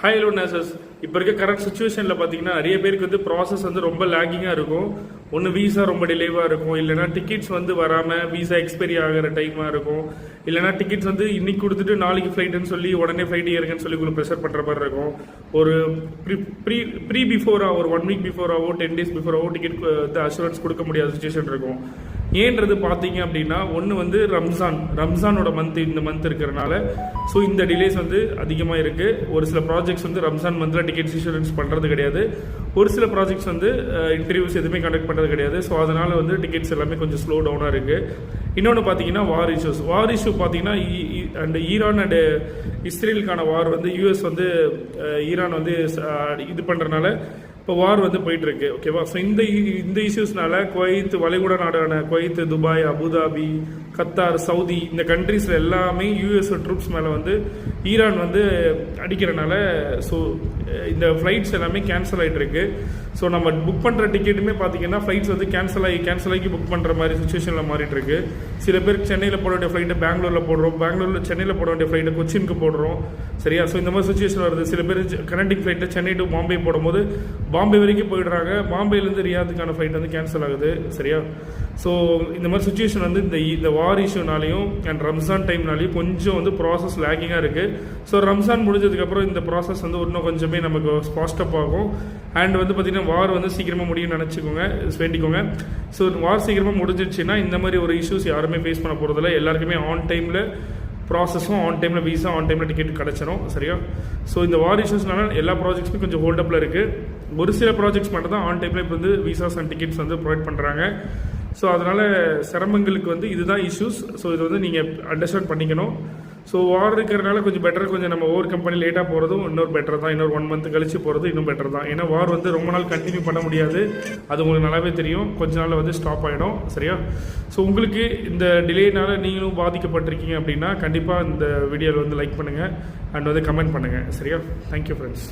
High hello நேசஸ். இப்போ இருக்க current சுச்சுவேஷனில் பார்த்தீங்கன்னா நிறைய பேருக்கு வந்து ப்ராசஸ் வந்து ரொம்ப லேகிங்காக இருக்கும். ஒன்று வீசா ரொம்ப டிலேவாக இருக்கும், இல்லைனா டிக்கெட்ஸ் வந்து வராமல் வீசா எக்ஸ்பைரி ஆகிற டைமாக இருக்கும், இல்லைனா டிக்கெட்ஸ் வந்து இன்னைக்கு கொடுத்துட்டு நாளைக்கு ஃப்ளைட்டுன்னு சொல்லி உடனே ஃப்ளைட் ஏறுங்கன்னு சொல்லி உங்களுக்கு ப்ரெஷர் பண்ணுற மாதிரி இருக்கும். ஒரு ப்ரீ பிஃபோராக ஒரு 1 வீக் பிஃபோராகவோ 10 டேஸ் பிஃபோராகவோ டிக்கெட் வந்து அஷூரன்ஸ் கொடுக்க முடியாத சுச்சுவேஷன் இருக்கும். ஏன்றது பார்த்தீங்க அப்படின்னா, ஒன்று வந்து ரம்ஜானோட இந்த மந்த் இருக்கிறனால ஸோ இந்த டிலேஸ் வந்து அதிகமாக இருக்குது. ஒரு சில ப்ராஜெக்ட்ஸ் வந்து ரம்ஜான் மந்தில் டிக்கெட்ஸ் இன்சூரன்ஸ் பண்ணுறது கிடையாது. ஒரு சில ப்ராஜெக்ட்ஸ் வந்து இன்டர்வியூஸ் எதுவுமே கண்டக்ட் பண்ணுறது கிடையாது. ஸோ அதனால் வந்து டிக்கெட்ஸ் எல்லாமே கொஞ்சம் ஸ்லோ டவுனாக இருக்குது. இன்னொன்று பார்த்தீங்கன்னா வார் இஷ்யூ பார்த்தீங்கன்னா ஈரான் அண்ட் இஸ்ரேலுக்கான வார் வந்து யூஎஸ் வந்து ஈரான் வந்து இது பண்ணுறதுனால இப்போ வார் வந்து போயிட்டு இருக்கு. ஓகேவா? ஸோ இந்த இஷ்யூஸ்னால குவைத், வளைகுடா நாடான Kuwait, Dubai, Abu Dhabi, Qatar, Saudi இந்த கண்ட்ரீஸில் எல்லாமே யூஎஸ் ட்ரூப்ஸ் மேலே வந்து ஈரான் வந்து அடிக்கிறனால ஸோ இந்த ஃப்ளைட்ஸ் எல்லாமே கேன்சல் ஆகிட்டு இருக்கு. ஸோ நம்ம புக் பண்ணுற டிக்கெட்டுமே பார்த்தீங்கன்னா ஃப்ளைட்ஸ் வந்து கேன்சல் ஆகி புக் பண்ணுற மாதிரி சுச்சுவேஷனில் மாறிட்டு இருக்கு. சில பேருக்கு சென்னையில் போட வேண்டிய ஃப்ளைட்டை பெங்களூரில் போடுறோம், பெங்களூரில் சென்னையில் போட வேண்டிய ஃப்ளைட்டை கொச்சினுக்கு போடுறோம். சரியா? ஸோ இந்த மாதிரி சுச்சுவேஷன் வருது. சில பேர் கனெக்டிங் ஃப்ளைட்டை சென்னை டு பாம்பே போடும்போது பாம்பே வரைக்கும் போயிடுறாங்க, பாம்பேலேருந்து ரியாதுக்கான ஃப்ளைட் வந்து கேன்சல் ஆகுது. சரியா? ஸோ இந்த மாதிரி சுச்சுவேஷன் வந்து இந்த வார் இஷ்யூனாலையும் அண்ட் ரம்ஜான் டைம்னாலையும் கொஞ்சம் வந்து ப்ராசஸ் லேக்கிங்காக இருக்குது. ஸோ ரம்ஜான் முடிஞ்சதுக்கப்புறம் இந்த ப்ராசஸ் வந்து இன்னும் கொஞ்சமே நமக்கு ஃபாஸ்டப் ஆகும். அண்ட் வந்து பார்த்திங்கன்னா வார் வந்து சீக்கிரமாக முடியும்னு வேண்டிக்கோங்க. ஸோ வார் சீக்கிரமாக முடிஞ்சிடுச்சுன்னா இந்த மாதிரி ஒரு இஷ்யூஸ் யாருமே ஃபேஸ் பண்ண போகிறதில்ல. எல்லாருக்குமே ஆன் டைமில் ப்ராசஸும், ஆன் டைமில் வீசா, ஆன் டைமில் டிக்கெட் கிடச்சிடும். சரியா? ஸோ இந்த வார் இஷ்யூஸ்னால எல்லா ப்ராஜெக்ட்ஸுமே கொஞ்சம் ஹோல்டப்பில் இருக்குது. ஒரு சில ப்ராஜெக்ட்ஸ் மட்டும் தான் ஆன் டைமில் இப்போ வந்து வீசாஸ் அண்ட் டிக்கெட்ஸ் வந்து ப்ரொவைட் பண்ணுறாங்க. ஸோ அதனால் சிரமங்களுக்கு வந்து இதுதான் இஷ்யூஸ். ஸோ இது வந்து நீங்கள் அண்டர்ஸ்டாண்ட் பண்ணிக்கணும். ஸோ வார் இருக்கிறனால கொஞ்சம் பெட்டர், கொஞ்சம் நம்ம ஒவ்வொரு கம்பெனி லேட்டாக போகிறதும் இன்னொரு பெட்டர் தான். இன்னொரு 1 மந்த் கழிச்சு போகிறது இன்னும் பெட்டர் தான். ஏன்னா வார் வந்து ரொம்ப நாள் கண்டினியூ பண்ண முடியாது, அது உங்களுக்கு நல்லாவே தெரியும். கொஞ்ச நாளில் வந்து ஸ்டாப் ஆகிடும். சரியா? ஸோ உங்களுக்கு இந்த டிலேனால நீங்களும் பாதிக்கப்பட்டிருக்கீங்க அப்படின்னா கண்டிப்பாக இந்த வீடியோவில் வந்து லைக் பண்ணுங்கள் அண்ட் வந்து கமெண்ட் பண்ணுங்கள். சரியா? Thank you friends.